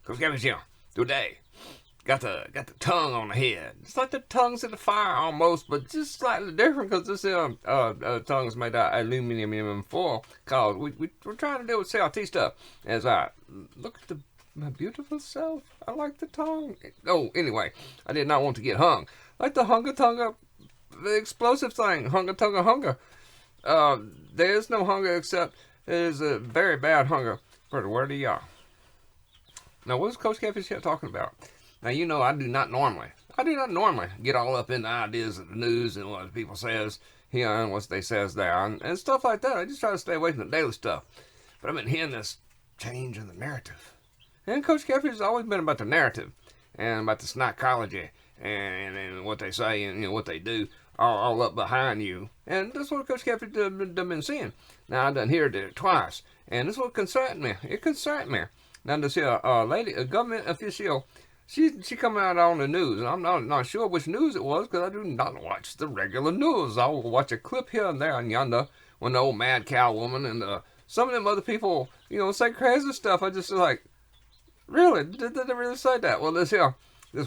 Coach Kevin's here today. Got the tongue on the head. It's like the tongue's in the fire almost, but just slightly different because this tongue is made out of aluminum foil. Cause we're trying to deal with CRT stuff. As I look at my beautiful self, I like the tongue. Oh, anyway, I did not want to get hung. Like the hunga the explosive thing, hunga tonga hunger. There is no hunger except it is a very bad hunger for the word of Yah. Now, what is Coach Catfish here talking about? Now, you know, I do not normally get all up in the ideas of the news and what people says here and what they says there and stuff like that. I just try to stay away from the daily stuff. But I've been hearing this change in the narrative. And Coach Catfish has always been about the narrative and about the psychology and what they say and, you know, what they do all up behind you. And that's what Coach Catfish done been seeing. Now, I done heard it twice. And this is what concerned me. It concerned me. Now, this here lady, a government official, she come out on the news, and I'm not sure which news it was because I do not watch the regular news. I will watch a clip here and there and yonder when the old mad cow woman and some of them other people, you know, say crazy stuff. I just like, really? Did they really say that? Well, this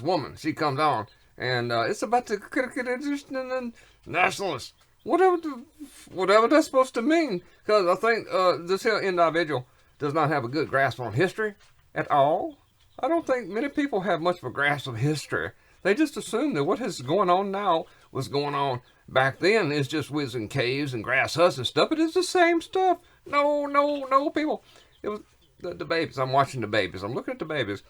woman, she comes on, and it's about to get interesting and nationalist. Whatever that's supposed to mean, because I think this here individual does not have a good grasp on history at all. I don't think many people have much of a grasp of history. They just assume that what is going on now was going on back then. It's just whiz in caves and grass huts and stuff, but it's the same stuff. No, people. It was the babies. I'm watching the babies. I'm looking at the babies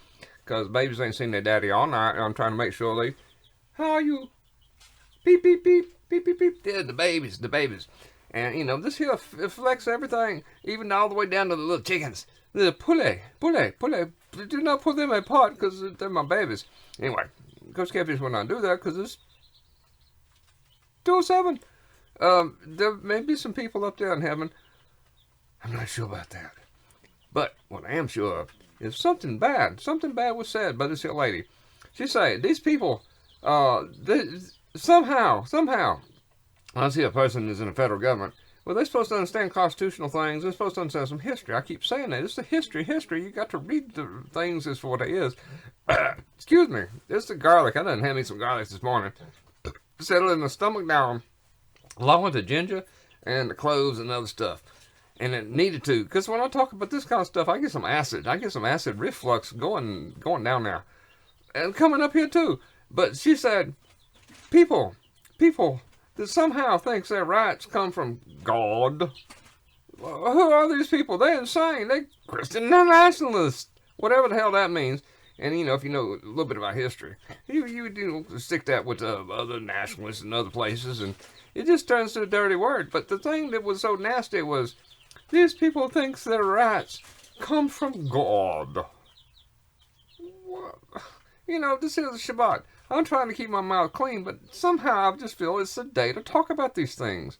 because babies ain't seen their daddy all night. And I'm trying to make sure they, how are you? Beep, beep, beep, beep, beep, beep. Yeah, the babies. And, you know, this here reflects everything, even all the way down to the little chickens. The pulley. Do not pull them apart because they're my babies. Anyway, Coach Catfish will not do that because it's 207. There may be some people up there in heaven. I'm not sure about that. But what I am sure of is something bad was said by this young lady. She said, these people, somehow, I see a person is in the federal government. Well, they're supposed to understand constitutional things. They're supposed to understand some history. I keep saying that. It's the history. You got to read the things as for what it is. Excuse me. It's the garlic. I done had me some garlic this morning. Settling the stomach down, along with the ginger and the cloves and other stuff. And it needed to. Because when I talk about this kind of stuff, I get some acid. I get some acid reflux going down there. And coming up here, too. But she said, people that somehow thinks their rights come from God. Who are these people? They're insane. They're Christian nationalists. Whatever the hell that means. And, you know, if you know a little bit about history, you stick that with other nationalists in other places, and it just turns to a dirty word. But the thing that was so nasty was, these people think their rights come from God. You know, this is Shabbat. I'm trying to keep my mouth clean, but somehow I just feel it's the day to talk about these things.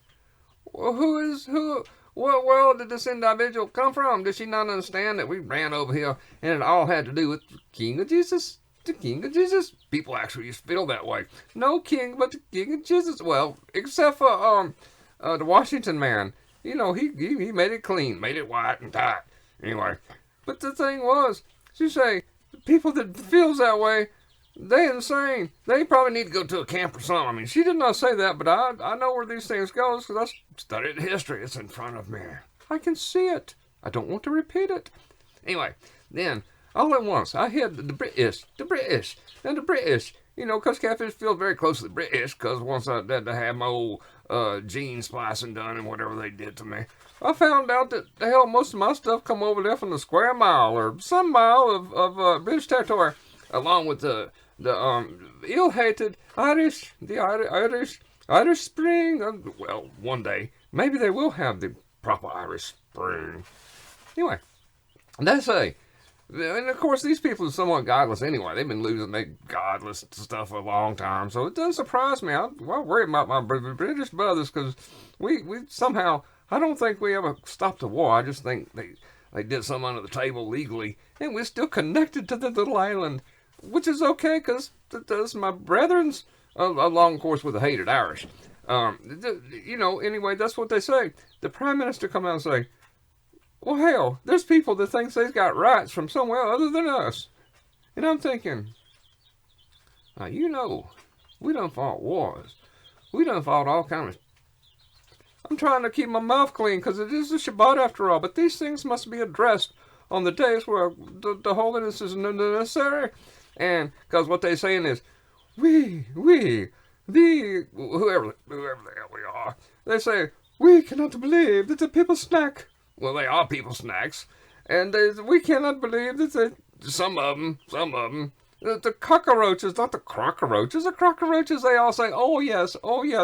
Well, what world did this individual come from? Did she not understand that we ran over here and it all had to do with the King of Jesus? The King of Jesus? People actually used to feel that way. No king but the King of Jesus. Well, except for the Washington man. You know, he made it clean, made it white and tight. Anyway, but the thing was, she say, the people that feels that way, they insane. They probably need to go to a camp or something. I mean, she did not say that, but I know where these things go because I studied history. It's in front of me. I can see it. I don't want to repeat it. Anyway, then, all at once, I hear the British. And the British, you know, Coach Catfish feels very close to the British because once I had to have my old gene splicing done and whatever they did to me, I found out that the hell most of my stuff come over there from the square mile or some mile of British territory, along with the ill-hated Irish Spring. Well, one day, maybe they will have the proper Irish Spring. Anyway, they say, and of course these people are somewhat godless anyway. They've been losing their godless stuff for a long time, so it doesn't surprise me. I worry about my British brothers because we somehow, I don't think we ever stopped the war. I just think they did something under the table legally, and we're still connected to the little island. Which is okay, because that's my brethren's, along, of course, with the hated Irish. You know, anyway, that's what they say. The Prime Minister come out and say, well, hell, there's people that thinks they've got rights from somewhere other than us. And I'm thinking, now, you know, we done fought wars. We done fought all kinds of. I'm trying to keep my mouth clean because it is a Shabbat after all, but these things must be addressed on the days where the holiness is necessary. And because what they're saying is, whoever the hell we are, they say, we cannot believe that the people snack. Well, they are people snacks. And we cannot believe that some of them, the cockroaches, not the crockroaches. The cockroaches, they all say, oh yes,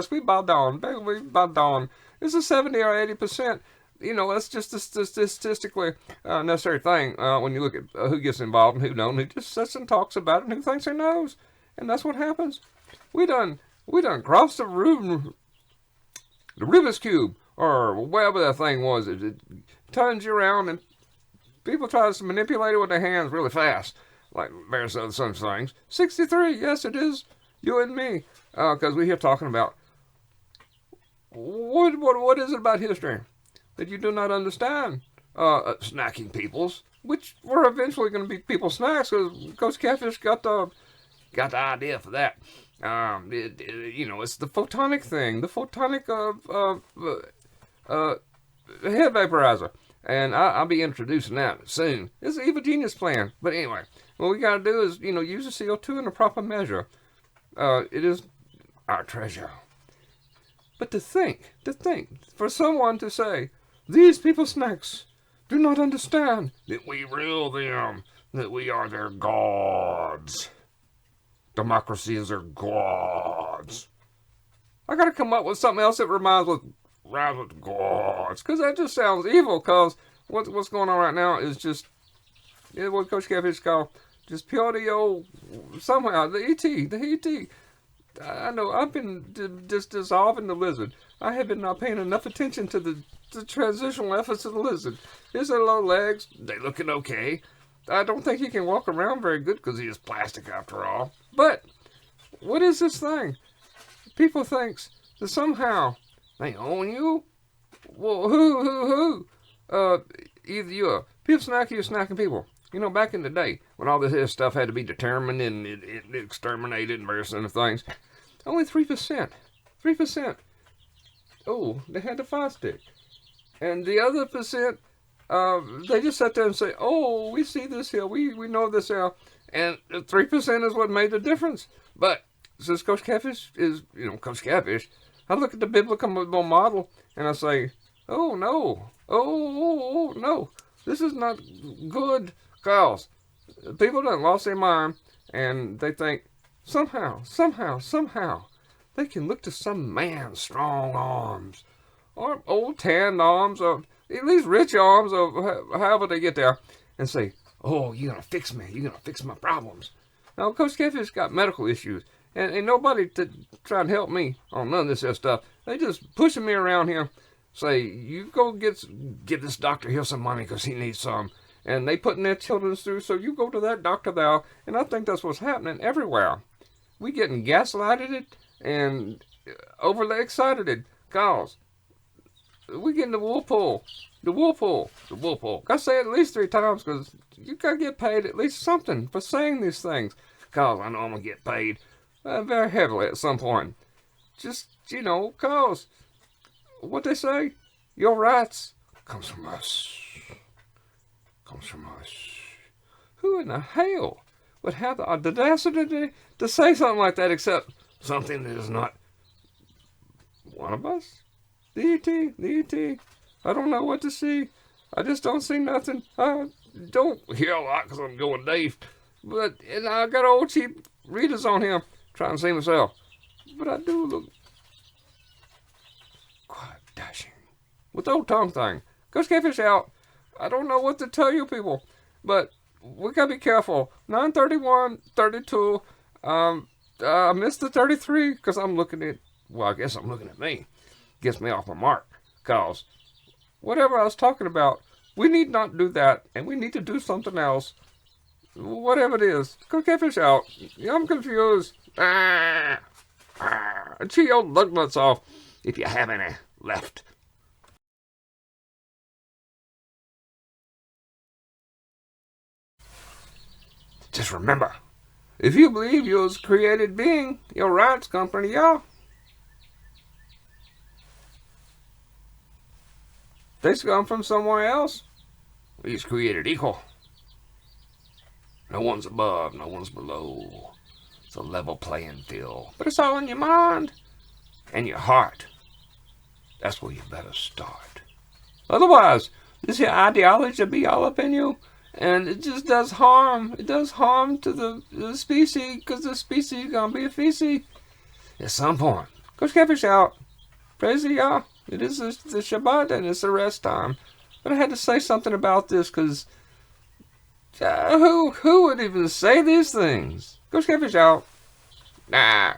we bow down. We bow down. It's a 70 or 80%. You know, that's just a statistically necessary thing when you look at who gets involved and who don't, who just sits and talks about it and who thinks he knows. And that's what happens. We done crossed the Rubik's Cube, or whatever that thing was. It turns you around and people try to manipulate it with their hands really fast, like various other such things. 63, yes, it is you and me, because we're here talking about what is it about history that you do not understand? Snacking peoples, which were eventually going to be people snacks, because Coach Catfish got the idea for that. You know, it's the photonic thing, the photonic head vaporizer. And I'll be introducing that soon. It's an evil genius plan. But anyway, what we got to do is, you know, use the CO2 in a proper measure. It is our treasure. But to think, for someone to say, these people snacks do not understand that we rule them, that we are their gods. Democracy is their gods. I got to come up with something else that rhymes with gods, because that just sounds evil. Because what's going on right now is just what Coach Catfish called just pure the old somehow the ET. I know I've been just dissolving the lizard. I have been not paying enough attention to the transitional efforts of the lizard. His low legs, they looking okay. I don't think he can walk around very good because he is plastic after all. But what is this thing? People thinks that somehow they own you. Well, who? Either you're people snack, you're snacking people. You know, back in the day when all this stuff had to be determined and it exterminated and various other things, only 3%. 3%. Oh, they had the 5 stick, and the other percent, they just sat there and say, "Oh, we see this here, we know this here," and 3% is what made the difference. But since Coach Catfish is, you know, Coach Catfish, I look at the biblical model and I say, "Oh no, oh no, this is not good." Cause people done lost their mind and they think somehow they can look to some man's strong arms, or old tanned arms, or at least rich arms, or however they get there, and say, "Oh, you're gonna fix me. You're gonna fix my problems." Now, Coach Catfish got medical issues, and ain't nobody to try and help me on none of this stuff. They just pushing me around here, say, "You go get this doctor here some money because he needs some." And they putting their children through, so you go to that doctor now. And I think that's what's happening everywhere. We getting gaslighted and overly excited, cause we getting the wool pull. Gotta say it at least 3 times, because you gotta get paid at least something for saying these things. Cause I know I'm gonna get paid very heavily at some point. Just, you know, cause what they say, your rights comes from us. Who in the hell would have the audacity to say something like that, except something that is not one of us? The ET. I don't know what to see. I just don't see nothing. I don't hear a lot because I'm going deaf. But and I got old cheap readers on here trying to see myself. But I do look quite dashing with the old tongue thing. Coach Catfish out. I don't know what to tell you people, but we gotta be careful. 931, 32. I missed the 33 because I'm looking at. Well, I guess I'm looking at me. Gets me off my mark. Cause whatever I was talking about, we need not do that, and we need to do something else. Whatever it is, go Catfish out. I'm confused. Chew your lug nuts off if you have any left. Just remember, if you believe you're a created being, your rights come from y'all. They come from somewhere else. We's created equal. No one's above, no one's below. It's a level playing field. But it's all in your mind and your heart. That's where you better start. Otherwise, this here ideology will be all up in you, and it just does harm. It does harm to the species, because the species is going to be a feces at some point. Coach Catfish out. Praise y'all. It is the Shabbat, and it's the rest time. But I had to say something about this, because who would even say these things? Coach Catfish out. Nah.